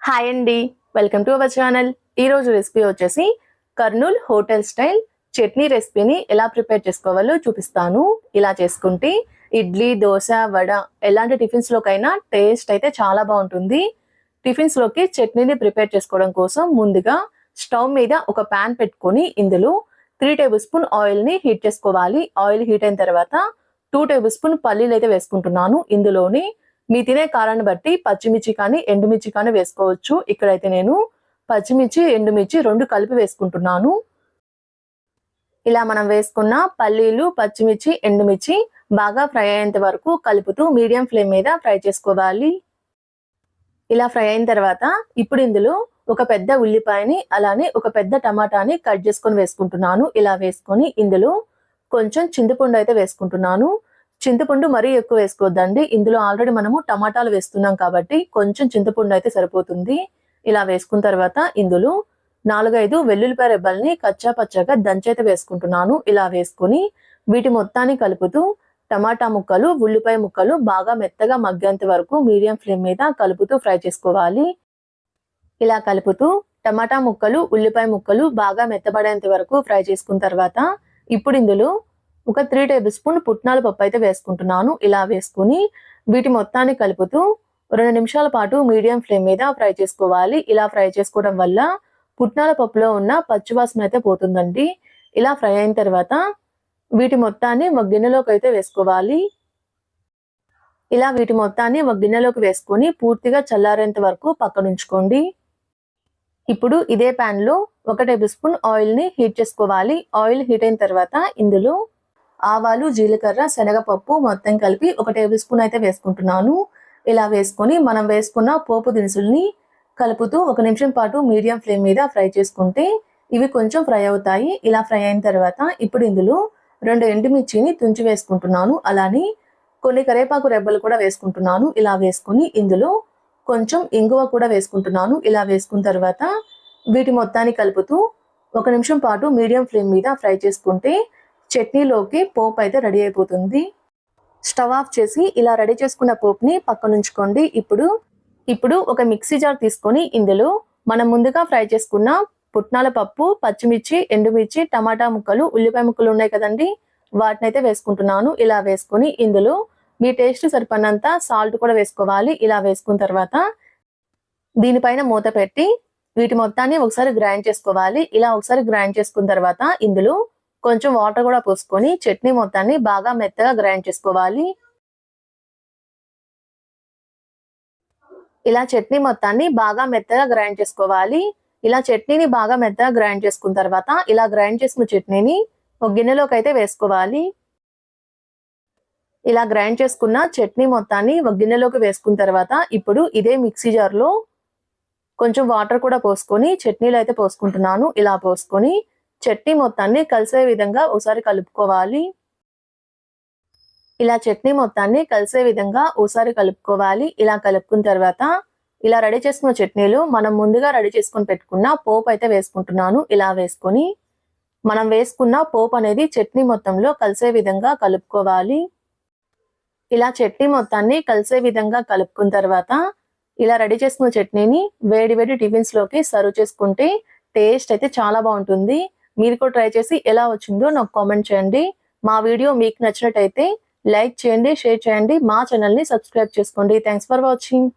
Hi అండి, welcome to our channel. ఈరోజు recipe వచ్చేసి కర్నూల్ హోటల్ స్టైల్ చట్నీ రెసిపీని ఎలా ప్రిపేర్ చేసుకోవాలో చూపిస్తాను. ఇలా చేసుకుంటే ఇడ్లీ, దోశ, వడ ఎలాంటి టిఫిన్స్లోకైనా టేస్ట్ అయితే చాలా బాగుంటుంది. టిఫిన్స్లోకి చట్నీని ప్రిపేర్ చేసుకోవడం కోసం ముందుగా స్టవ్ మీద ఒక ప్యాన్ పెట్టుకొని ఇందులో 3 టేబుల్ స్పూన్ ఆయిల్ని హీట్ చేసుకోవాలి. ఆయిల్ హీట్ అయిన తర్వాత 2 టేబుల్ స్పూన్ పల్లీలు అయితే వేసుకుంటున్నాను. ఇందులోని మీ తినే కారాన్ని బట్టి పచ్చిమిర్చి కానీ ఎండుమిర్చి కానీ వేసుకోవచ్చు. ఇక్కడైతే నేను పచ్చిమిర్చి, ఎండుమిర్చి 2 కలిపి వేసుకుంటున్నాను. ఇలా మనం వేసుకున్న పల్లీలు, పచ్చిమిర్చి, ఎండుమిర్చి బాగా ఫ్రై అయ్యేంత వరకు కలుపుతూ మీడియం ఫ్లేమ్ మీద ఫ్రై చేసుకోవాలి. ఇలా ఫ్రై అయిన తర్వాత ఇప్పుడు ఇందులో ఒక పెద్ద ఉల్లిపాయని అలానే ఒక పెద్ద టమాటాని కట్ చేసుకొని వేసుకుంటున్నాను. ఇలా వేసుకొని ఇందులో కొంచెం చింతపండు అయితే వేసుకుంటున్నాను. చింతపండు మరీ ఎక్కువ వేసుకోవద్దండి. ఇందులో ఆల్రెడీ మనము టమాటాలు వేస్తున్నాం కాబట్టి కొంచెం చింతపండు అయితే సరిపోతుంది. ఇలా వేసుకున్న తర్వాత ఇందులో 4-5 వెల్లుల్లిపాయ రెబ్బల్ని కచ్చా పచ్చగా దంచైతే వేసుకుంటున్నాను. ఇలా వేసుకొని వీటి మొత్తాన్ని కలుపుతూ టమాటా ముక్కలు, ఉల్లిపాయ ముక్కలు బాగా మెత్తగా మగ్గేంత వరకు మీడియం ఫ్లేమ్ మీద కలుపుతూ ఫ్రై చేసుకోవాలి. ఇలా కలుపుతూ టమాటా ముక్కలు, ఉల్లిపాయ ముక్కలు బాగా మెత్తబడేంత వరకు ఫ్రై చేసుకున్న తర్వాత ఇప్పుడు ఇందులో ఒక 3 టేబుల్ స్పూన్ పుట్నాల పప్పు అయితే వేసుకుంటున్నాను. ఇలా వేసుకుని వీటి మొత్తాన్ని కలుపుతూ 2 నిమిషాల పాటు మీడియం ఫ్లేమ్ మీద ఫ్రై చేసుకోవాలి. ఇలా ఫ్రై చేసుకోవడం వల్ల పుట్నాల పప్పులో ఉన్న పచ్చివాసన అయితే పోతుందండి. ఇలా ఫ్రై అయిన తర్వాత వీటి మొత్తాన్ని ఒక గిన్నెలోకి అయితే వేసుకోవాలి. ఇలా వీటి మొత్తాన్ని ఒక గిన్నెలోకి వేసుకొని పూర్తిగా చల్లారేంత వరకు పక్కనుంచుకోండి. ఇప్పుడు ఇదే ప్యాన్ లో 1 టేబుల్ స్పూన్ ఆయిల్ ని హీట్ చేసుకోవాలి. ఆయిల్ హీట్ అయిన తర్వాత ఇందులో ఆవాలు, జీలకర్ర, శనగపప్పు మొత్తం కలిపి 1 టేబుల్ స్పూన్ అయితే వేసుకుంటున్నాను. ఇలా వేసుకొని మనం వేసుకున్న పోపు దినుసుల్ని కలుపుతూ 1 నిమిషం పాటు మీడియం ఫ్లేమ్ మీద ఫ్రై చేసుకుంటే ఇవి కొంచెం ఫ్రై అవుతాయి. ఇలా ఫ్రై అయిన తర్వాత ఇప్పుడు ఇందులో 2 ఎండుమిర్చిని తుంచి వేసుకుంటున్నాను. అలానే కొన్ని కరివేపాకు రెబ్బలు కూడా వేసుకుంటున్నాను. ఇలా వేసుకొని ఇందులో కొంచెం ఇంగువ కూడా వేసుకుంటున్నాను. ఇలా వేసుకున్న తర్వాత వీటి మొత్తాన్ని కలుపుతూ 1 నిమిషం పాటు మీడియం ఫ్లేమ్ మీద ఫ్రై చేసుకుంటే చట్నీలోకి పోపు అయితే రెడీ అయిపోతుంది. స్టవ్ ఆఫ్ చేసి ఇలా రెడీ చేసుకున్న పోపుని పక్కనుంచుకోండి. ఇప్పుడు ఒక మిక్సీ జార్ తీసుకొని ఇందులో మనం ముందుగా ఫ్రై చేసుకున్న పుట్నాల పప్పు, పచ్చిమిర్చి, ఎండుమిర్చి, టమాటా ముక్కలు, ఉల్లిపాయ ముక్కలు ఉన్నాయి కదండి, వాటిని అయితే వేసుకుంటున్నాను. ఇలా వేసుకొని ఇందులో మీ టేస్ట్ సరిపడినంత సాల్ట్ కూడా వేసుకోవాలి. ఇలా వేసుకున్న తర్వాత దీనిపైన మూత పెట్టి వీటి మొత్తాన్ని ఒకసారి గ్రైండ్ చేసుకోవాలి. ఇలా ఒకసారి గ్రైండ్ చేసుకున్న తర్వాత ఇందులో కొంచెం వాటర్ కూడా పోసుకొని చట్నీ మొత్తాన్ని బాగా మెత్తగా గ్రైండ్ చేసుకోవాలి. ఇలా చట్నీ మొత్తాన్ని బాగా మెత్తగా గ్రైండ్ చేసుకోవాలి. ఇలా చట్నీని బాగా మెత్తగా గ్రైండ్ చేసుకున్న తర్వాత ఇలా గ్రైండ్ చేసుకున్న చట్నీని ఒక గిన్నెలోకి అయితే వేసుకోవాలి. ఇలా గ్రైండ్ చేసుకున్న చట్నీ మొత్తాన్ని ఒక గిన్నెలోకి వేసుకున్న తర్వాత ఇప్పుడు ఇదే మిక్సీ జార్లో కొంచెం వాటర్ కూడా పోసుకొని చట్నీలో అయితే పోసుకుంటున్నాను. ఇలా పోసుకొని చట్నీ మొత్తాన్ని కలిసే విధంగా ఒకసారి కలుపుకోవాలి. ఇలా చట్నీ మొత్తాన్ని కలిసే విధంగా ఒకసారి కలుపుకోవాలి. ఇలా కలుపుకున్న తర్వాత ఇలా రెడీ చేసుకున్న చట్నీలు మనం ముందుగా రెడీ చేసుకొని పెట్టుకున్న పోపు అయితే వేసుకుంటున్నాను. ఇలా వేసుకొని మనం వేసుకున్న పోపు అనేది చట్నీ మొత్తంలో కలిసే విధంగా కలుపుకోవాలి. ఇలా చట్నీ మొత్తాన్ని కలిసే విధంగా కలుపుకున్న తర్వాత ఇలా రెడీ చేసుకున్న చట్నీని వేడి వేడి టిఫిన్స్ లోకి సర్వ్ చేసుకుంటే టేస్ట్ అయితే చాలా బాగుంటుంది. మీరు కూడా ట్రై చేసి ఎలా వచ్చిందో నాకు కామెంట్ చేయండి. మా వీడియో మీకు నచ్చినట్టయితే లైక్ చేయండి, షేర్ చేయండి, మా ఛానల్ని సబ్స్క్రైబ్ చేసుకోండి. Thanks for watching.